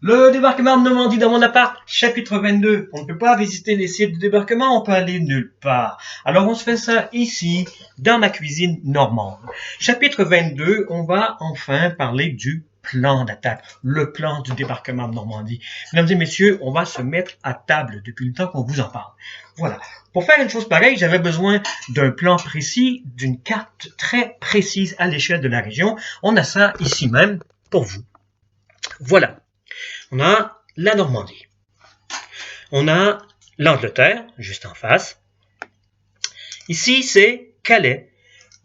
Le débarquement de Normandie dans mon appart, chapitre 22. On ne peut pas visiter les sites de débarquement, on peut aller nulle part. Alors on se fait ça ici, dans ma cuisine normande. Chapitre 22, on va enfin parler du plan d'attaque, le plan du débarquement de Normandie. Mesdames et messieurs, on va se mettre à table depuis le temps qu'on vous en parle. Voilà. Pour faire une chose pareille, j'avais besoin d'un plan précis, d'une carte très précise à l'échelle de la région. On a ça ici même pour vous. Voilà. On a la Normandie. On a l'Angleterre, juste en face. Ici, c'est Calais,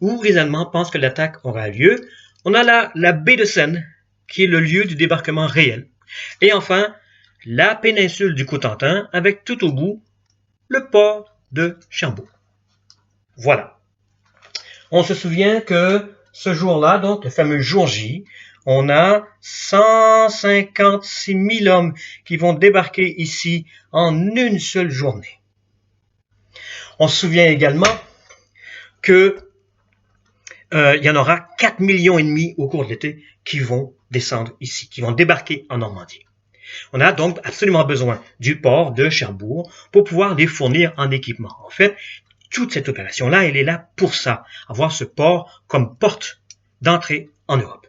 où les Allemands pensent que l'attaque aura lieu. On a la baie de Seine, qui est le lieu du débarquement réel. Et enfin, la péninsule du Cotentin, avec tout au bout, le port de Cherbourg. Voilà. On se souvient que ce jour-là, donc le fameux jour J, on a 156 000 hommes qui vont débarquer ici en une seule journée. On se souvient également que il y en aura 4,5 millions au cours de l'été qui vont descendre ici, qui vont débarquer en Normandie. On a donc absolument besoin du port de Cherbourg pour pouvoir les fournir en équipement. En fait, toute cette opération-là, elle est là pour ça, avoir ce port comme porte d'entrée en Europe.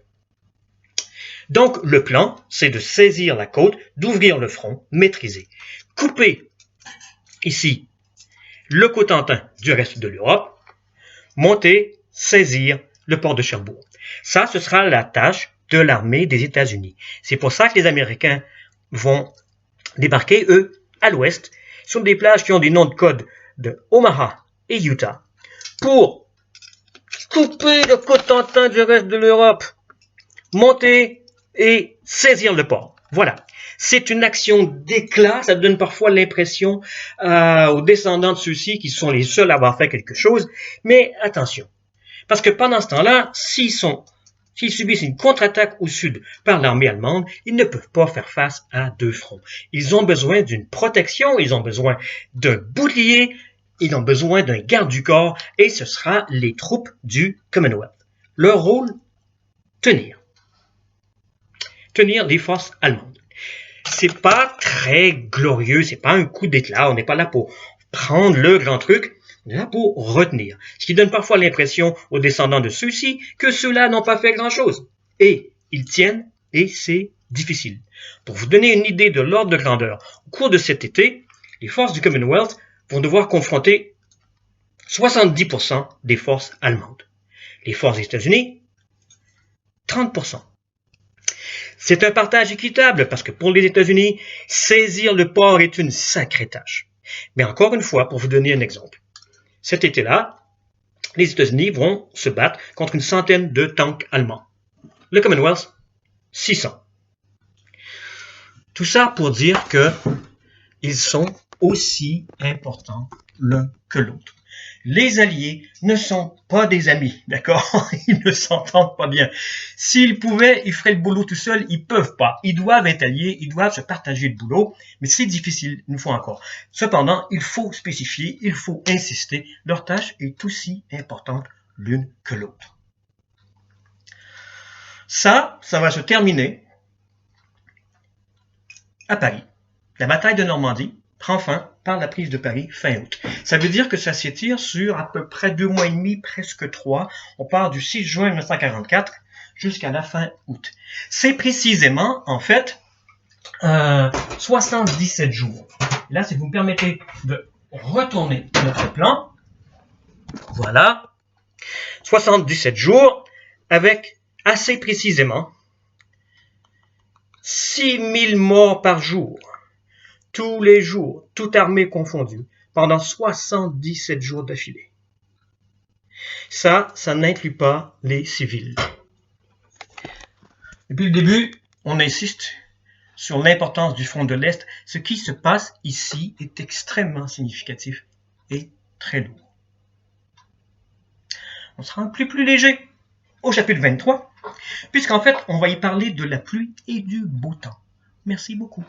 Donc, le plan, c'est de saisir la côte, d'ouvrir le front, maîtriser, couper ici le Cotentin du reste de l'Europe, monter, saisir le port de Cherbourg. Ça, ce sera la tâche de l'armée des États-Unis. C'est pour ça que les Américains vont débarquer, eux, à l'ouest, sur des plages qui ont des noms de code de Omaha et Utah, pour couper le Cotentin du reste de l'Europe, monter et saisir le port. Voilà. C'est une action d'éclat, ça donne parfois l'impression aux descendants de ceux-ci qui sont les seuls à avoir fait quelque chose, mais attention, parce que pendant ce temps-là, s'ils subissent une contre-attaque au sud par l'armée allemande, ils ne peuvent pas faire face à deux fronts. Ils ont besoin d'une protection, ils ont besoin d'un bouclier, ils ont besoin d'un garde du corps, et ce sera les troupes du Commonwealth. Leur rôle, tenir les forces allemandes. C'est pas très glorieux, c'est pas un coup d'éclat, on n'est pas là pour prendre le grand truc, on est là pour retenir. Ce qui donne parfois l'impression aux descendants de ceux-ci que ceux-là n'ont pas fait grand-chose. Et ils tiennent, et c'est difficile. Pour vous donner une idée de l'ordre de grandeur, au cours de cet été, les forces du Commonwealth vont devoir confronter 70% des forces allemandes. Les forces des États-Unis, 30%. C'est un partage équitable parce que pour les États-Unis, saisir le port est une sacrée tâche. Mais encore une fois, pour vous donner un exemple, cet été-là, les États-Unis vont se battre contre une centaine de tanks allemands. Le Commonwealth, 600. Tout ça pour dire qu'ils sont aussi importants l'un que l'autre. Les alliés ne sont pas des amis, d'accord? Ils ne s'entendent pas bien. S'ils pouvaient, ils feraient le boulot tout seuls, ils peuvent pas. Ils doivent être alliés, ils doivent se partager le boulot, mais c'est difficile, une fois encore. Cependant, il faut spécifier, il faut insister. Leur tâche est aussi importante l'une que l'autre. Ça va se terminer à Paris. La bataille de Normandie prend fin par la prise de Paris fin août. Ça veut dire que ça s'étire sur à peu près 2 mois et demi, presque 3. On part du 6 juin 1944 jusqu'à la fin août. C'est précisément, en fait, 77 jours. Là, si vous me permettez de retourner notre plan, voilà, 77 jours avec assez précisément 6000 morts par jour. Tous les jours, toute armée confondue, pendant 77 jours d'affilée. Ça n'inclut pas les civils. Depuis le début, on insiste sur l'importance du front de l'Est. Ce qui se passe ici est extrêmement significatif et très lourd. On sera un peu plus léger au chapitre 23, puisqu'en fait, on va y parler de la pluie et du beau temps. Merci beaucoup.